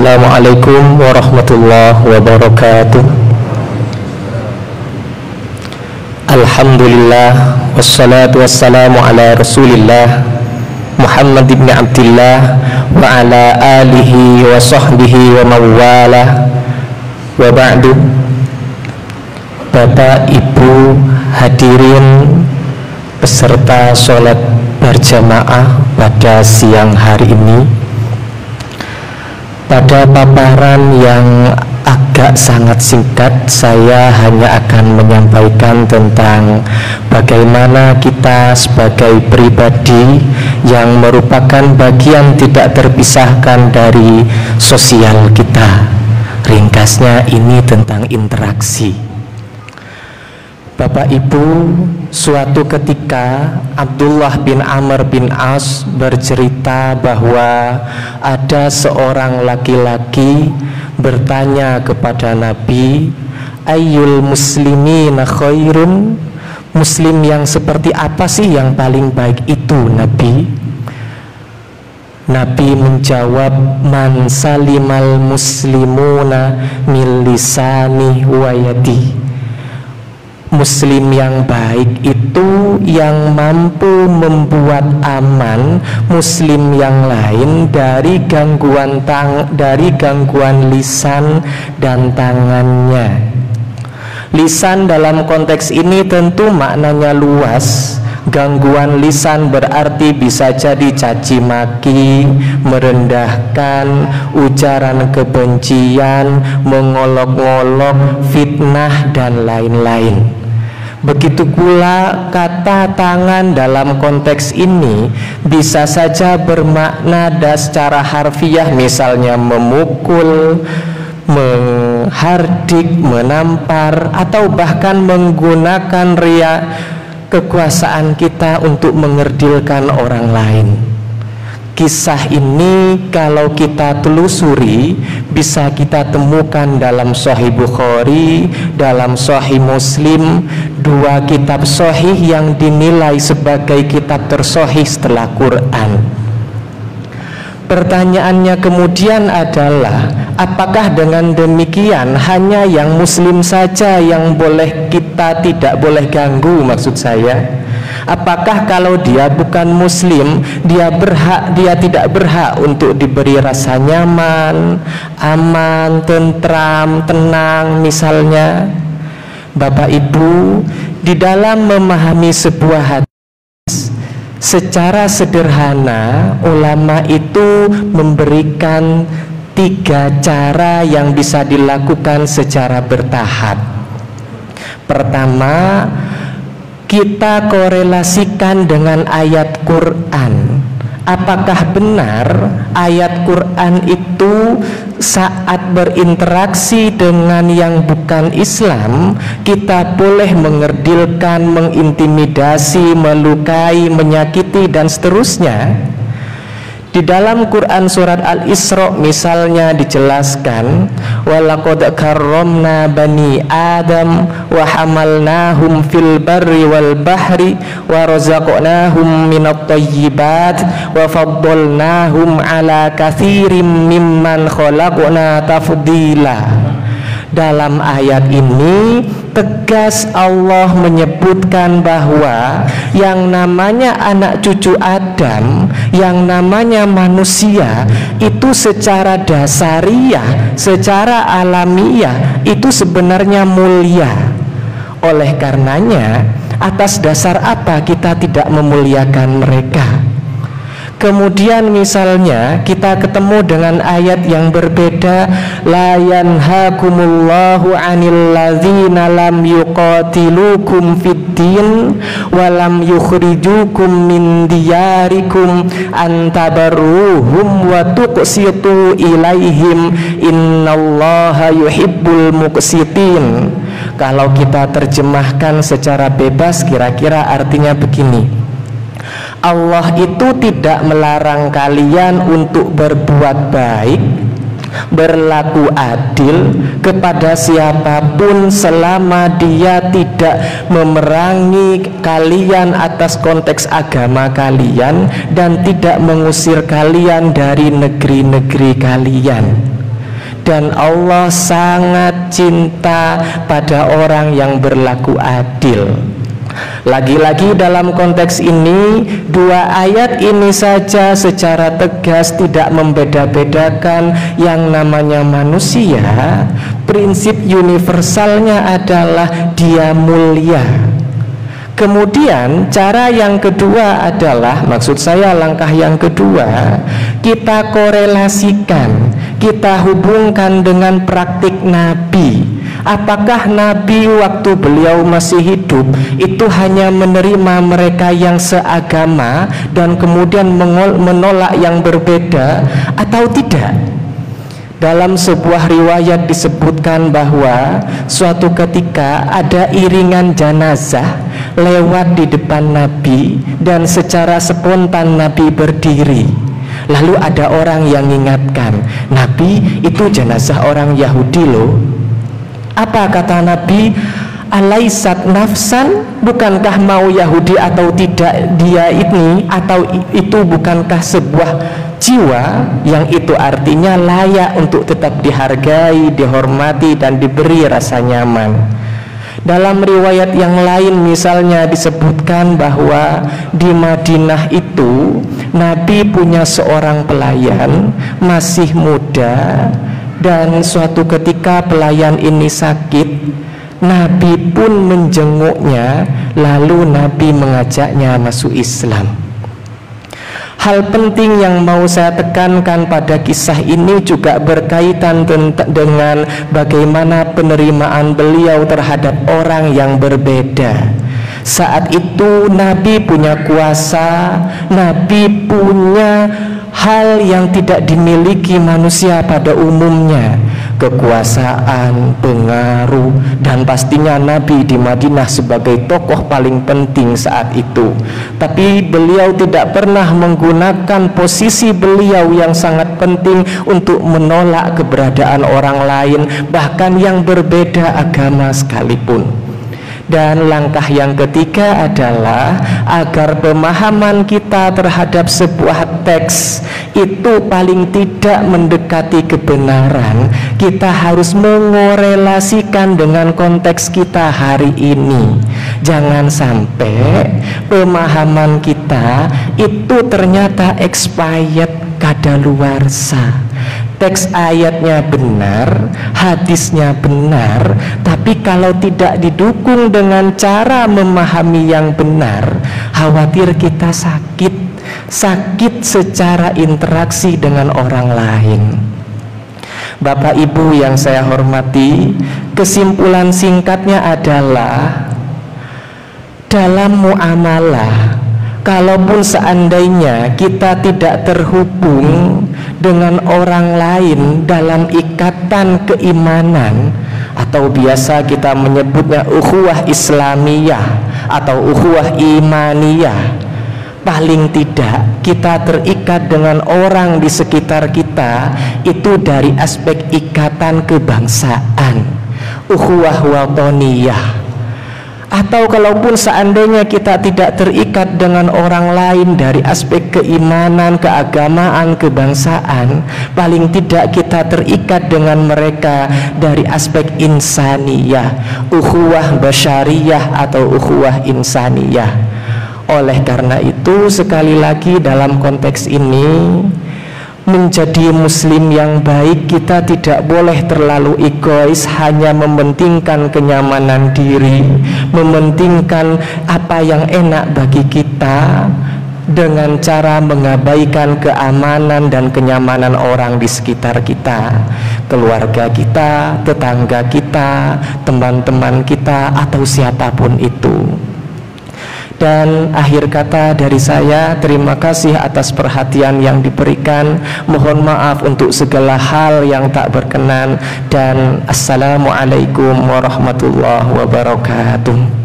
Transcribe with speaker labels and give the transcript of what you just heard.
Speaker 1: Assalamualaikum warahmatullahi wabarakatuh. Alhamdulillah, wassalatu wassalamu ala rasulillah Muhammad ibn Abdillah wa ala alihi wa sahbihi wa mawalah. Wa ba'du. Bapak, Ibu, hadirin peserta sholat berjamaah pada siang hari ini, pada paparan yang agak sangat singkat, saya hanya akan menyampaikan tentang bagaimana kita sebagai pribadi yang merupakan bagian tidak terpisahkan dari sosial kita. Ringkasnya ini tentang interaksi. Bapak Ibu, suatu ketika Abdullah bin Amr bin As bercerita bahwa ada seorang laki-laki bertanya kepada Nabi, ayyul muslimina khairun, muslim yang seperti apa sih yang paling baik itu Nabi? Nabi menjawab, man salimal muslimuna min lisani wa yadi. Muslim yang baik itu yang mampu membuat aman muslim yang lain dari gangguan lisan dan tangannya. Lisan dalam konteks ini tentu maknanya luas. Gangguan lisan berarti bisa jadi caci maki, merendahkan, ujaran kebencian, mengolok-olok, fitnah, dan lain-lain. Begitu pula kata tangan dalam konteks ini bisa saja bermakna secara harfiah, misalnya memukul, menghardik, menampar, atau bahkan menggunakan kekuasaan kita untuk mengerdilkan orang lain. Kisah ini kalau kita telusuri bisa kita temukan dalam Sahih Bukhari, dalam Sahih Muslim, dua kitab sahih yang dinilai sebagai kitab tersahih setelah Quran. Pertanyaannya kemudian adalah, apakah dengan demikian hanya yang muslim saja yang kita tidak boleh ganggu? Maksud saya, apakah kalau dia bukan muslim dia tidak berhak untuk diberi rasa nyaman, aman, tentram, tenang misalnya? Bapak Ibu, di dalam memahami sebuah hadis secara sederhana, ulama itu memberikan 3 cara yang bisa dilakukan secara bertahap. Pertama, kita korelasikan dengan ayat Quran. Apakah benar ayat Quran itu saat berinteraksi dengan yang bukan Islam kita boleh mengerdilkan, mengintimidasi, melukai, menyakiti, dan seterusnya? Di dalam Quran surat Al-Isra misalnya dijelaskan, walaqad karramna bani Adam wa hamalnahum fil barri wal bahri wa razaqnahum minat thayyibat wa faddalnahum ala katsirin mimman khalaqna tafdila. Dalam ayat ini tegas Allah menyebutkan bahwa yang namanya anak cucu Adam, yang namanya manusia itu secara dasariah, secara alamiah itu sebenarnya mulia. Oleh karenanya, atas dasar apa kita tidak memuliakan mereka? Kemudian misalnya kita ketemu dengan ayat yang berbeda, la yanhakumullahu 'anil ladzina lam yuqatilukum fiddin wa lam yukhrijukum min diyarikum an tabarruhum wa tuqsitu ilaihim innallaha yuhibbul muqsitin. Kalau kita terjemahkan secara bebas kira-kira artinya begini: Allah itu tidak melarang kalian untuk berbuat baik, berlaku adil kepada siapapun selama dia tidak memerangi kalian atas konteks agama kalian dan tidak mengusir kalian dari negeri-negeri kalian. dan Allah sangat cinta pada orang yang berlaku adil. Lagi-lagi dalam konteks ini, dua ayat ini saja secara tegas tidak membeda-bedakan yang namanya manusia. Prinsip universalnya adalah dia mulia. Kemudian cara yang kedua adalah, maksud saya langkah yang kedua, kita korelasikan, kita hubungkan dengan praktik Nabi. Apakah Nabi waktu beliau masih hidup itu hanya menerima mereka yang seagama dan kemudian menolak yang berbeda atau tidak? Dalam sebuah riwayat disebutkan bahwa suatu ketika ada iringan jenazah lewat di depan Nabi dan secara spontan Nabi berdiri. Lalu ada orang yang mengingatkan, "Nabi, itu jenazah orang Yahudi loh." Apa kata Nabi? "Alaisat nafsan?" Bukankah mau Yahudi atau tidak dia ini, atau itu bukankah sebuah jiwa yang itu artinya layak untuk tetap dihargai, dihormati dan diberi rasa nyaman. Dalam riwayat yang lain misalnya disebutkan bahwa di Madinah itu Nabi punya seorang pelayan masih muda, dan suatu ketika pelayan ini sakit, Nabi pun menjenguknya, lalu Nabi mengajaknya masuk Islam. Hal penting yang mau saya tekankan pada kisah ini juga berkaitan dengan bagaimana penerimaan beliau terhadap orang yang berbeda. Saat itu Nabi punya kuasa, Nabi punya hal yang tidak dimiliki manusia pada umumnya, kekuasaan, pengaruh, dan pastinya Nabi di Madinah sebagai tokoh paling penting saat itu. Tapi beliau tidak pernah menggunakan posisi beliau yang sangat penting untuk menolak keberadaan orang lain, bahkan yang berbeda agama sekalipun. Dan langkah yang ketiga adalah agar pemahaman kita terhadap sebuah teks itu paling tidak mendekati kebenaran, kita harus mengorelasikan dengan konteks kita hari ini. Jangan sampai pemahaman kita itu ternyata expired, kadaluarsa. Teks ayatnya benar, hadisnya benar, tapi kalau tidak didukung dengan cara memahami yang benar, khawatir kita sakit secara interaksi dengan orang lain. Bapak Ibu yang saya hormati, kesimpulan singkatnya adalah dalam muamalah, kalaupun seandainya kita tidak terhubung dengan orang lain dalam ikatan keimanan, atau biasa kita menyebutnya ukhuwah Islamiyah atau ukhuwah imaniyah, paling tidak kita terikat dengan orang di sekitar kita itu dari aspek ikatan kebangsaan, ukhuwah watoniyah. Atau kalaupun seandainya kita tidak terikat dengan orang lain dari aspek keimanan, keagamaan, kebangsaan, paling tidak kita terikat dengan mereka dari aspek insaniyah, ukhuwah basyariyah atau ukhuwah insaniyah. Oleh karena itu, sekali lagi dalam konteks ini, menjadi muslim yang baik kita tidak boleh terlalu egois, hanya mementingkan kenyamanan diri, mementingkan apa yang enak bagi kita dengan cara mengabaikan keamanan dan kenyamanan orang di sekitar kita, keluarga kita, tetangga kita, teman-teman kita, atau siapapun itu. Dan akhir kata dari saya, terima kasih atas perhatian yang diberikan. Mohon maaf untuk segala hal yang tak berkenan, dan assalamualaikum warahmatullahi wabarakatuh.